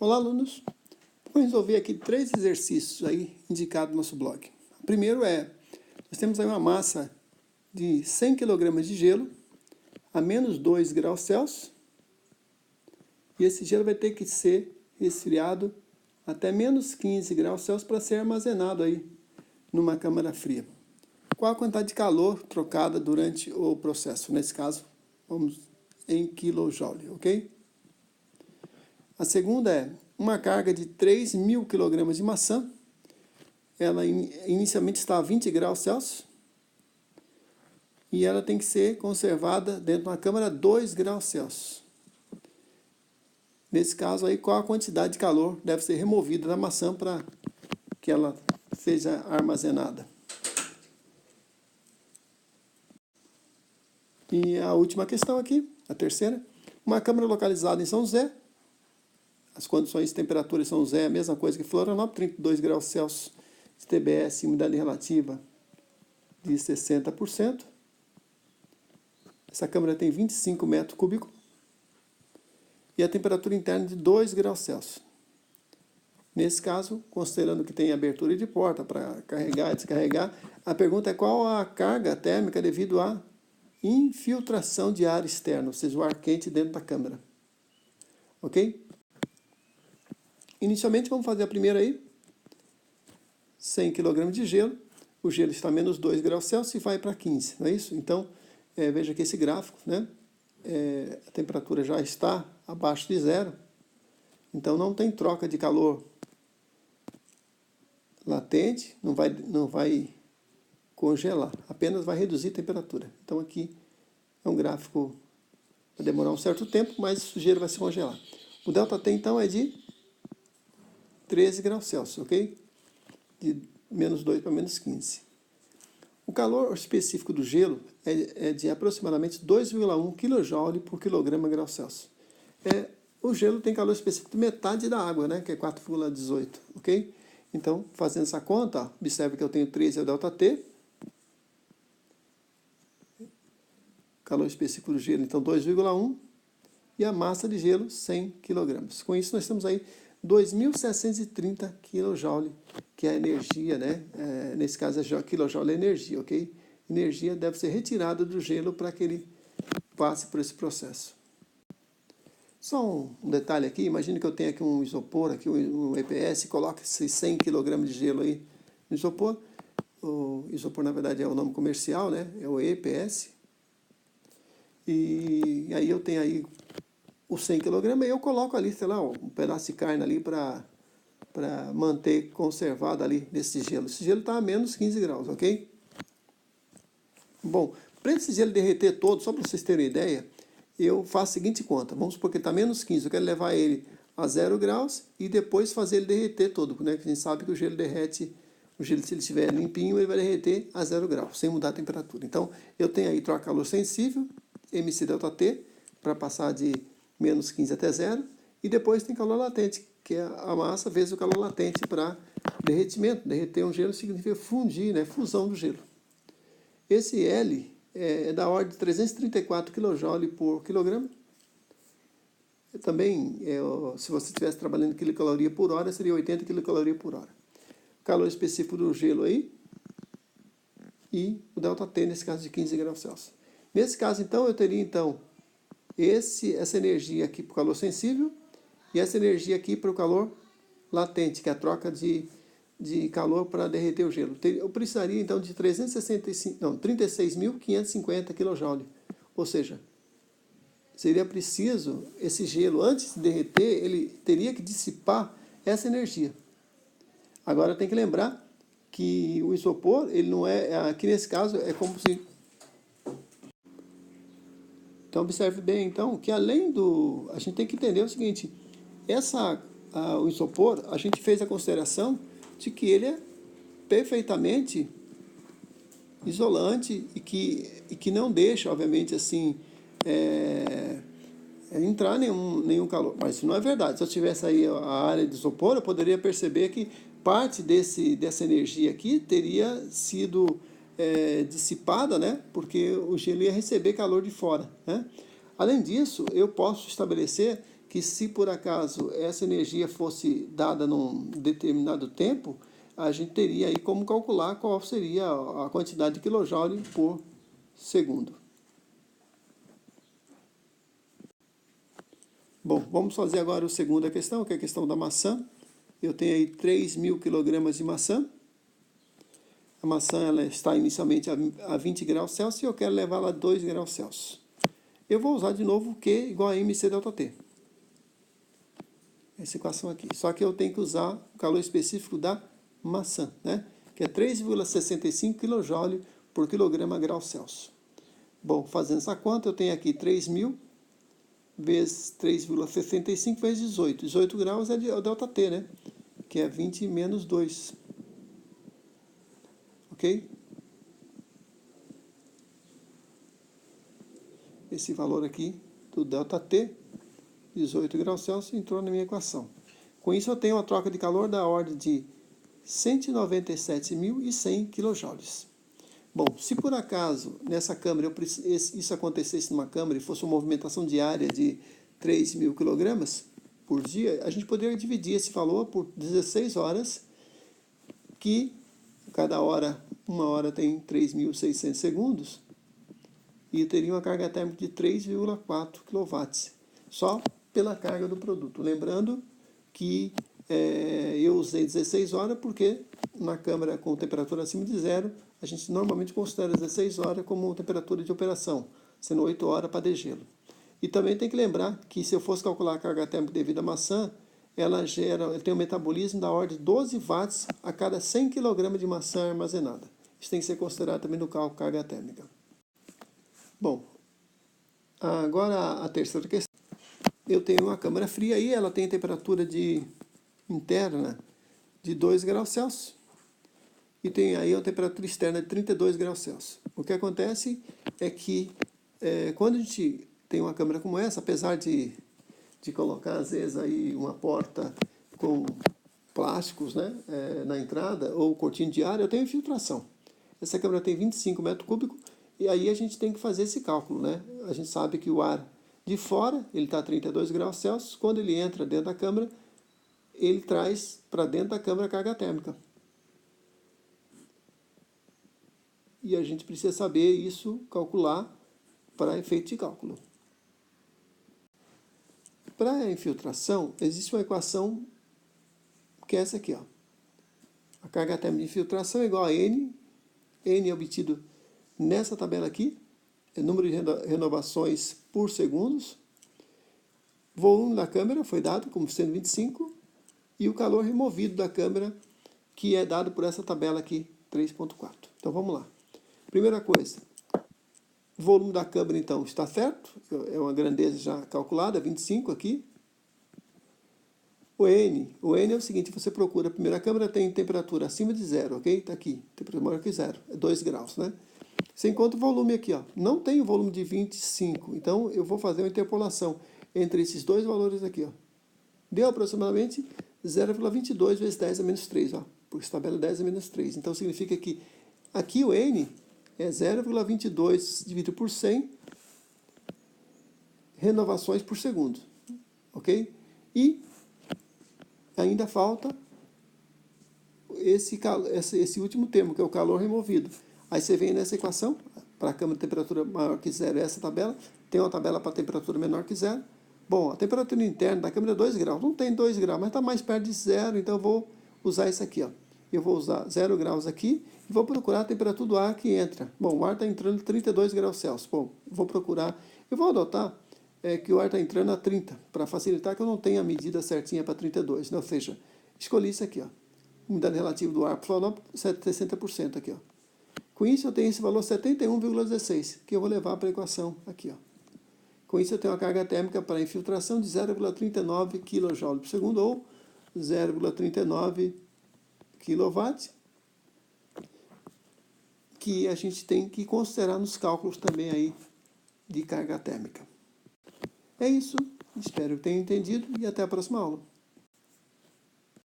Olá, alunos! Vou resolver aqui 3 exercícios aí indicados no nosso blog. O primeiro nós temos aí uma massa de 100 kg de gelo a menos 2 graus Celsius e esse gelo vai ter que ser resfriado até menos 15 graus Celsius para ser armazenado aí numa câmara fria. Qual a quantidade de calor trocada durante o processo? Nesse caso, vamos em kJ, ok? A segunda uma carga de 3.000 kg de maçã. Ela inicialmente está a 20 graus Celsius e ela tem que ser conservada dentro de uma câmara a 2 graus Celsius. Nesse caso aí, qual a quantidade de calor deve ser removida da maçã para que ela seja armazenada? E a última questão aqui, a terceira, uma câmara localizada em São José. As condições de temperatura em São José é a mesma coisa que Florianópolis, 32 graus Celsius de TBS, umidade relativa de 60%. Essa câmara tem 25 metros cúbicos e a temperatura interna de 2 graus Celsius. Nesse caso, considerando que tem abertura de porta para carregar e descarregar, a pergunta é qual a carga térmica devido à infiltração de ar externo, ou seja, o ar quente dentro da câmara. Ok? Inicialmente, vamos fazer a primeira aí. 100 kg de gelo. O gelo está a menos 2 graus Celsius e vai para 15, não é isso? Então, veja aqui esse gráfico, né? A temperatura já está abaixo de zero. Então, não tem troca de calor latente, não vai congelar, apenas vai reduzir a temperatura. Então, aqui é um gráfico, vai demorar um certo tempo, mas o gelo vai se congelar. O ΔT, então, é de 13 graus Celsius, ok? De menos 2 para menos 15. O calor específico do gelo é de aproximadamente 2,1 kJ por quilograma grau Celsius. O gelo tem calor específico de metade da água, né? Que é 4,18, ok? Então, fazendo essa conta, ó, observe que eu tenho 13 é o ΔT. Calor específico do gelo, então, 2,1. E a massa de gelo, 100 kg. Com isso, nós temos aí 2.730 kJ, que é a energia, né? Nesse caso, kJ é energia, ok? Energia deve ser retirada do gelo para que ele passe por esse processo. Só um detalhe aqui, imagine que eu tenho aqui um isopor, aqui um EPS, coloque esses 100 kg de gelo aí no isopor. O isopor, na verdade, é o nome comercial, né? É o EPS. E aí eu tenho aí os 100 kg e eu coloco ali, sei lá, um pedaço de carne ali para manter conservado ali nesse gelo. Esse gelo está a menos 15 graus, ok? Bom, para esse gelo derreter todo, só para vocês terem ideia, eu faço a seguinte conta. Vamos supor que está menos 15, eu quero levar ele a 0 graus e depois fazer ele derreter todo, né? Porque a gente sabe que o gelo derrete, o gelo, se ele estiver limpinho, ele vai derreter a 0 graus, sem mudar a temperatura. Então, eu tenho aí troca calor sensível, mc∆T, para passar de menos 15 até 0, e depois tem calor latente, que é a massa vezes o calor latente para derretimento. Derreter um gelo significa fundir, né? Fusão do gelo. Esse L é da ordem de 334 kJ por quilograma. Também, se você estivesse trabalhando quilocaloria por hora, seria 80 kcal por hora. Calor específico do gelo aí, e o ΔT, nesse caso, de 15 graus Celsius. Nesse caso, então, eu teria, então, essa energia aqui para o calor sensível e essa energia aqui para o calor latente, que é a troca de calor para derreter o gelo. Eu precisaria, então, de 36.550 kJ. Ou seja, seria preciso esse gelo, antes de derreter, ele teria que dissipar essa energia. Agora, tem que lembrar que o isopor, ele não aqui nesse caso, é como se... Então, observe bem, então, que além do... A gente tem que entender o seguinte, o isopor, a gente fez a consideração de que ele é perfeitamente isolante e que não deixa, obviamente, assim, entrar nenhum calor. Mas isso não é verdade. Se eu tivesse aí a área de isopor, eu poderia perceber que parte dessa energia aqui teria sido dissipada, né? Porque o gelo ia receber calor de fora, né? Além disso, eu posso estabelecer que se por acaso essa energia fosse dada num determinado tempo, a gente teria aí como calcular qual seria a quantidade de quilojoule por segundo. Bom, vamos fazer agora a segunda questão, que é a questão da maçã. Eu tenho aí 3.000 kg de maçã. A maçã ela está inicialmente a 20 graus Celsius e eu quero levá-la a 2 graus Celsius. Eu vou usar de novo Q igual a mc ΔT. Essa equação aqui. Só que eu tenho que usar o calor específico da maçã, né? Que é 3,65 kJ por quilograma grau Celsius. Bom, fazendo essa conta, eu tenho aqui 3.000 vezes 3,65 vezes 18. 18 graus é o ΔT, né? Que é 20 menos 2. Ok? Esse valor aqui do ΔT, 18 graus Celsius, entrou na minha equação. Com isso, eu tenho uma troca de calor da ordem de 197.100 kJ. Bom, se por acaso nessa câmara isso acontecesse numa câmara e fosse uma movimentação diária de 3.000 kg por dia, a gente poderia dividir esse valor por 16 horas, que cada hora, uma hora tem 3.600 segundos, e teria uma carga térmica de 3,4 kW, só pela carga do produto. Lembrando que eu usei 16 horas porque na câmara com temperatura acima de zero, a gente normalmente considera 16 horas como temperatura de operação, sendo 8 horas para degelo. E também tem que lembrar que se eu fosse calcular a carga térmica devido à maçã, ela tem um metabolismo da ordem de 12 watts a cada 100 kg de maçã armazenada. Isso tem que ser considerado também no cálculo carga térmica. Bom, agora a terceira questão. Eu tenho uma câmara fria aí, ela tem temperatura interna de 2 graus Celsius e tem aí uma temperatura externa de 32 graus Celsius. O que acontece é que quando a gente tem uma câmara como essa, apesar de colocar às vezes aí uma porta com plásticos, né, na entrada ou cortina de ar, eu tenho infiltração. Essa câmara tem 25 metros cúbicos e aí a gente tem que fazer esse cálculo, né? A gente sabe que o ar de fora, ele está a 32 graus Celsius, quando ele entra dentro da câmara, ele traz para dentro da câmara a carga térmica. E a gente precisa saber isso, calcular para efeito de cálculo. Para a infiltração, existe uma equação que é essa aqui, ó. A carga térmica de infiltração é igual a N. N é obtido nessa tabela aqui, é número de renovações por segundos. Volume da câmara foi dado como 125 e o calor removido da câmara, que é dado por essa tabela aqui, 3.4. Então vamos lá. Primeira coisa, o volume da câmara então está certo, é uma grandeza já calculada, 25 aqui. O N é o seguinte, você procura, a primeira câmara tem temperatura acima de zero, ok? Está aqui, temperatura maior que zero, é 2 graus, né? Você encontra o volume aqui, ó. Não tem o volume de 25, então eu vou fazer uma interpolação entre esses dois valores aqui, ó. Deu aproximadamente 0,22 vezes 10 a menos 3, ó. Porque essa tabela é 10 a menos 3. Então significa que aqui o N é 0,22 dividido por 100 renovações por segundo, ok? E ainda falta esse último termo, que é o calor removido. Aí você vem nessa equação, para a câmara de temperatura maior que zero, essa tabela, tem uma tabela para temperatura menor que zero. Bom, a temperatura interna da câmara é 2 graus, não tem 2 graus, mas está mais perto de zero, então eu vou usar isso aqui, ó. Eu vou usar 0 graus aqui e vou procurar a temperatura do ar que entra. Bom, o ar está entrando a 32 graus Celsius. Bom, vou procurar, eu vou adotar que o ar está entrando a 30, para facilitar que eu não tenha a medida certinha para 32, né? Ou seja, escolhi isso aqui, ó. Umidade relativa do ar por Florianópolis, 60% aqui, ó. Com isso eu tenho esse valor 71,16, que eu vou levar para a equação aqui, ó. Com isso eu tenho uma carga térmica para infiltração de 0,39 kJ por segundo, ou 0,39 kW, que a gente tem que considerar nos cálculos também aí de carga térmica. É isso, espero que tenham entendido e até a próxima aula.